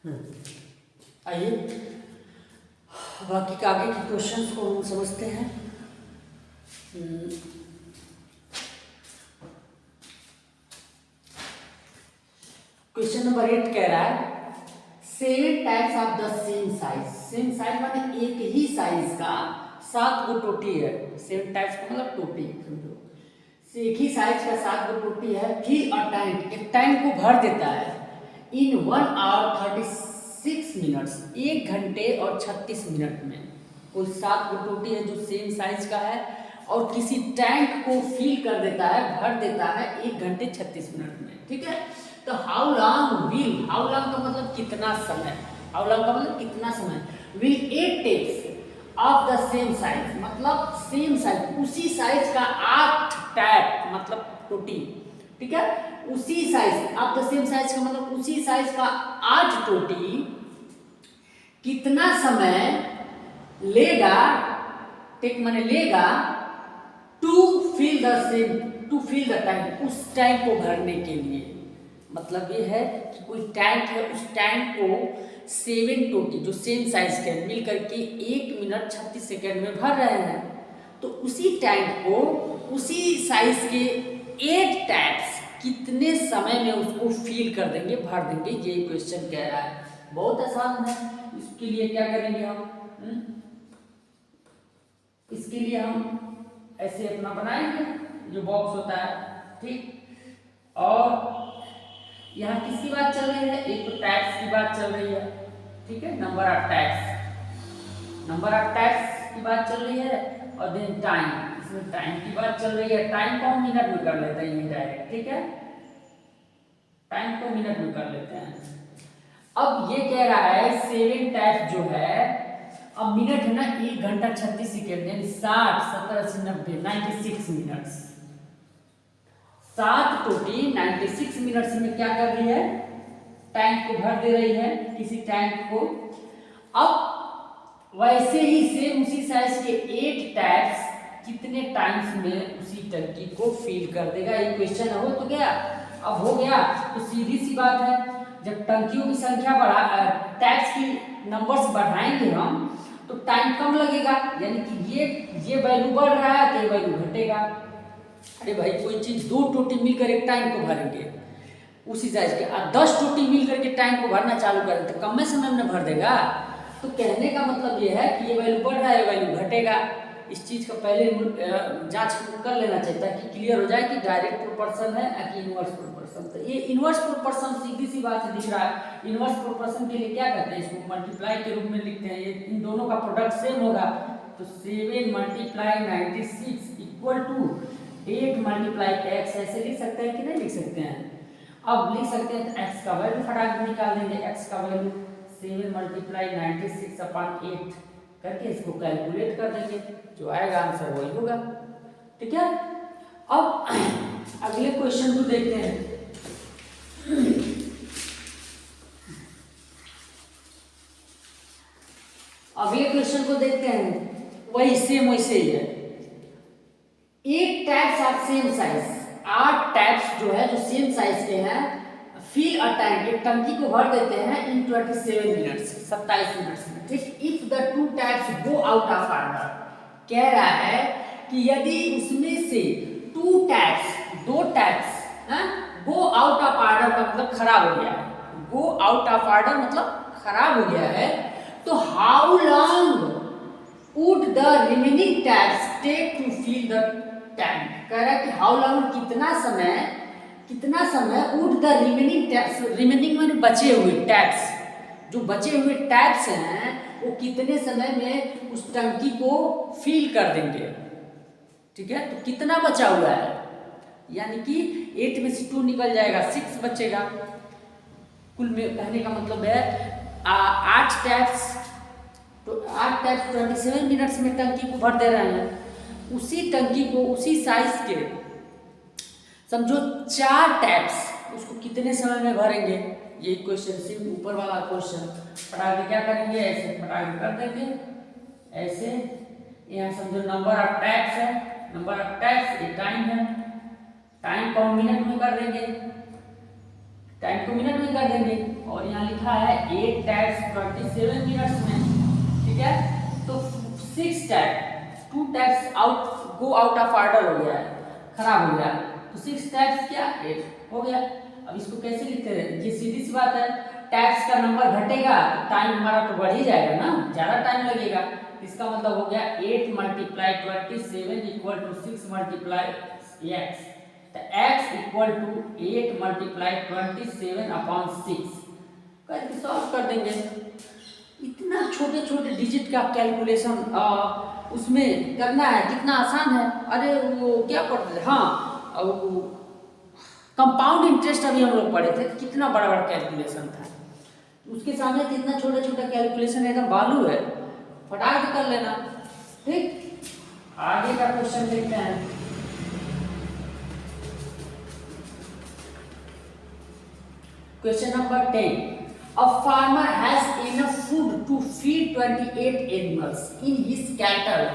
आइए बाकी के आगे के क्वेश्चंस को हम समझते हैं। क्वेश्चन नंबर 8 कह रहा है 7 types of the same size. Same size माने एक ही साइज का 7 गो टोटी है। 7 टाइप्स का मतलब टोटी समझो, एक ही साइज का 7 गो टोटी है। फिर अ टैंक, एक टैंक को भर देता है इन 1 आवर 36 मिनट्स, 1 घंटे और 36 मिनट में। कोई 7 गो टोटी है जो सेम साइज का है और किसी टैंक को फिल कर देता है, भर देता है 1 घंटे 36 मिनट में। ठीक है, तो how long will, how long का मतलब कितना समय, हाउ लॉन्ग का मतलब कितना समय, will 8 tapes of the same size, मतलब सेम साइज उसी साइज का 8 टैप मतलब टोटी। ठीक है, उसी size of the same size का मतलब उसी साइज का 8 टोटी कितना समय लेगा, टेक माने लेगा, to fill the same, to fill the tank, उस टैंक को भरने के लिए। मतलब ये है कि कोई टैंक है, उस टैंक को 7 टोटी जो सेम साइज के मिल करके 1 मिनट 36 सेकेंड में भर रहे हैं, तो उसी टैंक को उसी साइज के 8 टैप्स कितने समय में उसको फिल कर देंगे, भर देंगे, ये क्वेश्चन कह रहा है। बहुत आसान है। इसके लिए क्या करेंगे हम, इसके लिए हम ऐसे अपना बनाएंगे जो बॉक्स होता है। ठीक, और यहाँ किसकी बात चल रही है, एक तो टैक्स की बात चल रही है। ठीक है, number of tax, number of tax की बात चल रही है, और देन टाइम, इसमें टाइम की बात चल रही है। टाइम को हम मिनट में कर लेते हैं ये डायरेक्ट। ठीक है, टाइम को मिनट में कर लेते हैं। अब ये कह रहा है 7 टैक्स जो है, अब मिनट है ना, 1 घंटा 36 सेकेंड, यानी 60 70 80 90 96 मिनट्स। 7 टोटी 96 मिनट्स में क्या कर रही है, टैंक को भर दे रही है, किसी टैंक को। अब वैसे ही सेम उसी साइज के 8 टैप्स कितने टाइम्स में उसी टंकी को फिल कर देगा, ये क्वेश्चन हो तो गया। अब हो गया तो सीधी सी बात है, जब टंकियों की संख्या बढ़ा, टैप्स की नंबर्स बढ़ाएंगे हम, तो टाइम कम लगेगा, यानी कि ये वैल्यू बढ़ रहा है तो ये वैल्यू घटेगा। अरे भाई कोई चीज 2 टोटी मिलकर एक टैंक को भरेंगे उसी साइज के, और 10 टोटी मिलकर के टैंक को भरना चालू करें तो कम समय में भर देगा। तो कहने का मतलब ये है कि ये वैल्यू बढ़ रहा है, वैल्यू घटेगा। इस चीज का पहले जांच कर लेना चाहिए ताकि क्लियर हो जाए कि डायरेक्ट प्रोपोर्शन है कि इनवर्स प्रोपोर्शन। तो ये इनवर्स प्रोपोर्शन सीधी सी बात दिख रहा है। इनवर्स प्रोपोर्शन के लिए क्या करते हैं, इसको मल्टीप्लाई के रूप में लिखते हैं। ये इन दोनों का प्रोडक्ट सेम होगा, तो 7 multiply 96 equal to 8 multiply x, ऐसे लिख सकते हैं कि नहीं लिख सकते हैं। अब लिख सकते हैं तो x का वैल्यू फटाक निकाल देंगे। x का वैल्यू 7 मल्टीप्लाई 96 अपॉन 8 करके इसको कैलकुलेट कर देंगे, जो आएगा आंसर वही होगा। ठीक है, अब अगले क्वेश्चन को देखते हैं। अगले क्वेश्चन को देखते हैं, वही सेम वैसे ही है। 8 taps of same size, 8 taps जो है जो सेम साइज के हैं, फिल अ टैंक, एक टंकी को भर देते हैं इन 27 मिनट्स, 27 मिनट्स में। ठीक, if the 2 taps go out of order, कह रहा है कि यदि उसमें से 2 taps, 2 taps go out of order का मतलब खराब हो गया है, गो आउट ऑफ ऑर्डर मतलब खराब हो गया है, तो how long would the remaining taps take to fill the tank. कह रहा है कि हाउ लॉन्ग, कितना समय would the remaining taps, remaining माने बचे हुए टैप्स, जो बचे हुए टैप्स हैं वो कितने समय में उस टंकी को फिल कर देंगे। ठीक है, तो कितना बचा हुआ है, यानी कि 8 में से 2 निकल जाएगा, 6 बचेगा। कुल में कहने का मतलब है 8 टैप्स, तो 8 टैप्स 27 मिनट्स में टंकी को भर दे रहे हैं। उसी टंकी को उसी साइज के समझो 4 टैप्स, उसको कितने समय में भरेंगे, ये क्वेश्चन सिर्फ ऊपर वाला क्वेश्चन। फटाक क्या करेंगे, ऐसे फटाक कर देंगे ऐसे। यहाँ समझो नंबर ऑफ टैप्स है, नंबर ऑफ टैप्स ये टाइम है, टाइम को हम मिनट में कर देंगे, टाइम को मिनट में कर देंगे, और यहाँ लिखा है 8 टैप्स 27 मिनट्स में, ठीक है। तो 6 tap 2 taps out go out of order हो गया है, खराब हो गया, तो 6 टैप्स क्या 8 हो गया। अब इसको कैसे लिखते हैं, ये सीधी सी बात है, टैप्स का नंबर घटेगा तो टाइम हमारा तो बढ़ ही जाएगा ना, ज़्यादा टाइम लगेगा। इसका मतलब हो गया 8 multiply 27 equal to 6 multiply x, तो x equal to 8 multiply 27 upon 6 करके सॉल्व कर देंगे। इतना छोटे छोटे डिजिट का कैलकुलेशन उसमें करना है, कितना आसान है। अरे वो क्या पढ़ते थे, हाँ वो कंपाउंड इंटरेस्ट अभी हम लोग पढ़े थे, कितना बड़ा बड़ा कैलकुलेशन था, उसके सामने तो इतना छोटा छोटा कैलकुलेशन एकदम बालू है, फटाक कर लेना। ठीक, आगे का क्वेश्चन देखते हैं। Question number 10, a farmer has enough food to feed 28 animals in his cattle,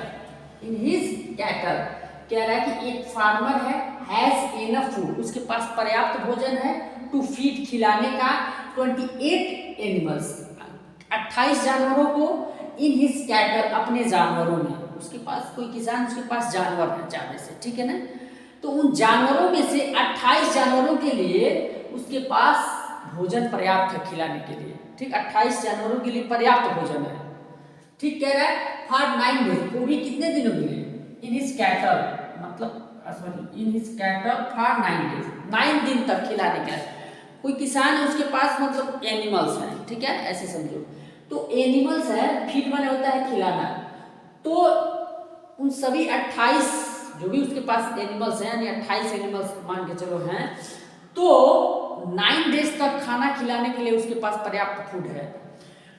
कह रहा है कि एक फार्मर है, हैज इनफ फूड, उसके पास पर्याप्त भोजन है, टू फीड खिलाने का 28 एनिमल्स 28 जानवरों को, इन हिज कैटल अपने जानवरों में, उसके पास कोई किसान उसके पास जानवर है ज़्यादा से, ठीक है ना। तो उन जानवरों में से 28 जानवरों के लिए उसके पास भोजन पर्याप्त है खिलाने के लिए, ठीक, 28 जानवरों के लिए पर्याप्त भोजन है, ठीक। कह रहा है फॉर 9 डेज, वो भी कितने दिनों के लिए, इन हिज कैटल, मतलब sorry in his cattle for 9 days, 9 दिन तक खिलाने का। कोई किसान है उसके पास मतलब एनिमल्स हैं, ठीक है, ऐसे समझो। तो एनिमल्स है, फीड माने होता है खिलाना, तो उन सभी 28 जो भी उसके पास एनिमल्स हैं, यानी 28 एनिमल्स मान के चलो हैं, तो 9 डेज तक खाना खिलाने के लिए उसके पास पर्याप्त फूड है।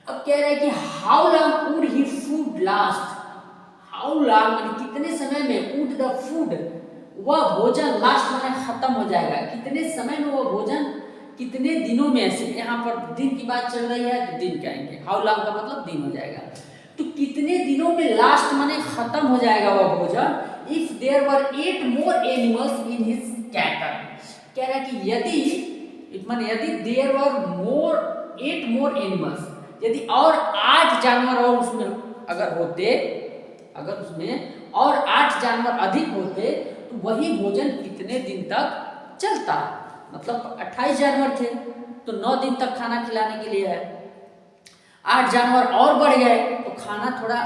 अब कह रहा है कि how long would he food last, how long माने कितने समय में, वुड द फूड, वह भोजन, लास्ट माने खत्म हो जाएगा, कितने समय में वह भोजन, कितने दिनों में, ऐसे यहाँ पर दिन की बात चल रही है तो दिन कहेंगे, हाउ लॉन्ग का मतलब दिन हो जाएगा, तो कितने दिनों में लास्ट माने खत्म हो जाएगा वह भोजन। If there were 8 more animals in his cattle, कह रहा है कि यदि देयर वर 8 मोर एनिमल्स, यदि और 8 जानवर और उसमें अगर होते, अगर उसमें और 8 जानवर अधिक होते तो वही भोजन कितने दिन तक चलता, मतलब 28 जानवर थे तो 9 दिन तक खाना खिलाने के लिए है, 8 जानवर और बढ़ गए तो खाना थोड़ा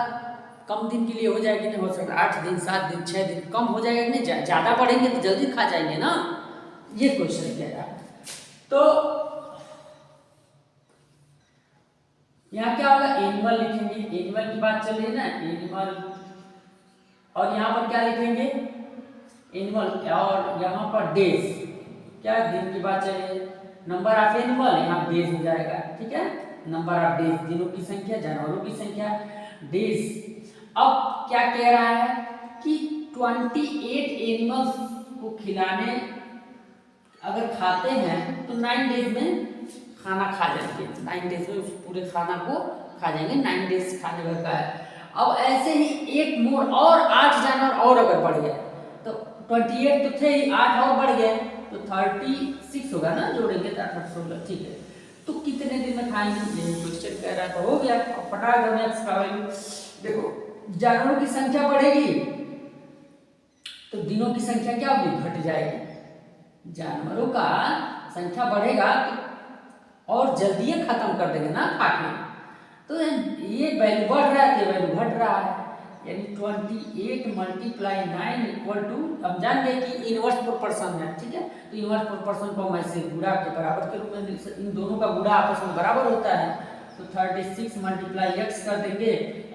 कम दिन के लिए हो जाएगा, नहीं हो सकता 8 दिन 7 दिन 6 दिन कम हो जाएगा, नहीं ज़्यादा बढ़ेंगे तो जल्दी खा जाएंगे ना, ये क्वेश्चन कह रहा है। तो यहाँ क्या होगा, एनिमल लिखेंगे, एनिमल की बात चल रही है ना, एनिमल, और यहाँ पर क्या लिखेंगे एनिमल, और यहाँ पर डेज, क्या दिन की बात चल रही है, नंबर ऑफ एनिमल, यहाँ डेज हो जाएगा, ठीक है, नंबर ऑफ डेज, दिनों की संख्या, जानवरों की संख्या, डेज। अब क्या कह रहा है कि 28 एनिमल्स को खिलाने अगर खाते हैं तो 9 डेज में खाना खा जाएंगे, 9 डेज में उस पूरे खाना को खा जाएंगे, 9 डेज खाने भर का है। अब ऐसे ही 1 मोर और 8 जानवर और अगर बढ़ गए तो 28 तो थे ही, 8 और बढ़ गए तो 36 होगा ना, जोड़ेंगे तो 8 होगा, ठीक है। तो कितने दिन में खाएंगे, ये क्वेश्चन कह रहा था, हो गया। अब फटाक से एक्स का वैल्यू देखो, जानवरों की संख्या बढ़ेगी तो दिनों की संख्या क्या होगी, घट जाएगी, जानवरों का संख्या बढ़ेगा तो और जल्दी खत्म कर देंगे ना खा के, तो ये वैल्यू बढ़ रहा है, ये वैल्यू घट रहा है, यानी 28 मल्टीप्लाई 9 इक्वल टू, हम जान गए कि इनवर्स प्रोपोर्शन है, ठीक है, तो इनवर्स प्रोपोर्शन को हम ऐसे गुणा के बराबर के रूप में, इन दोनों का गुणा आपस में बराबर होता है, तो 36 मल्टीप्लाई x कर देंगे,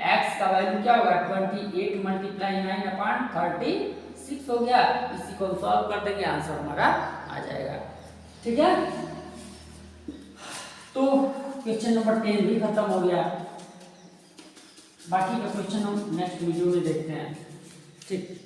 x का वैल्यू क्या होगा 28 मल्टीप्लाई 9 अपॉन 36 हो गया, इसी को सॉल्व कर देंगे, आंसर हमारा आ जाएगा, ठीक है। तो क्वेश्चन नंबर 10 भी खत्म हो गया, बाकी का क्वेश्चन हम नेक्स्ट वीडियो में देखते हैं, ठीक।